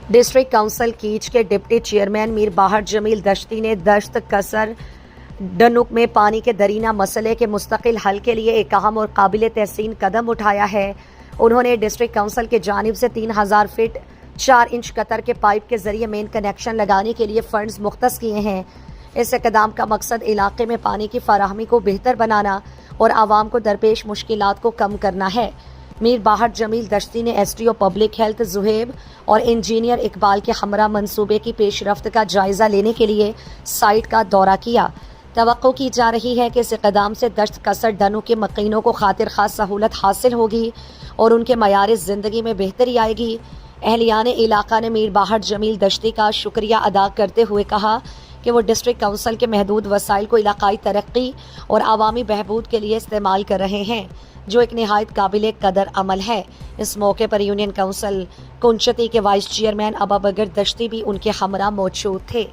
District council catch کے deputy chairman میر باہر جمیل دشتی نے دشت قصر ڈنوک میں پانی کے درینہ مسئلے کے مستقل حل کے لیے ایک اہم اور قابل تحسین قدم اٹھایا ہے۔ انہوں نے ڈسٹرکٹ کونسل کی جانب سے 3000 فٹ 4 انچ قطر کے پائپ کے ذریعے مین کنیکشن لگانے کے لیے فنڈز مختص کیے ہیں۔ اس اقدام کا مقصد علاقے میں پانی کی فراہمی کو بہتر بنانا اور عوام کو درپیش مشکلات کو کم کرنا ہے۔ میر باہر جمیل دشتی نے S D O public health Zohaib اور انجینئر اقبال کے ہمراہ منصوبے کی پیش رفت کا جائزہ لینے کے لیے سائٹ کا دورہ کیا۔ توقع کی جا رہی ہے کہ اس اقدام سے دشت قصر ڈنو کے مقینوں کو خاطر خواہ سہولت حاصل ہوگی اور ان کے معیار زندگی میں بہتری آئے گی۔ اہلیان علاقہ نے میر باہر جمیل دشتی کا شکریہ ادا کرتے ہوئے کہا کہ وہ ڈسٹرکٹ کونسل کے محدود وسائل کو علاقائی ترقی اور عوامی بہبود کے لیے استعمال کر رہے ہیں، جو ایک نہایت قابل قدر عمل ہے۔ اس موقع پر یونین کونسل کنچتی کے وائس چیئرمین ابابکر دشتی بھی ان کے ہمراہ موجود تھے۔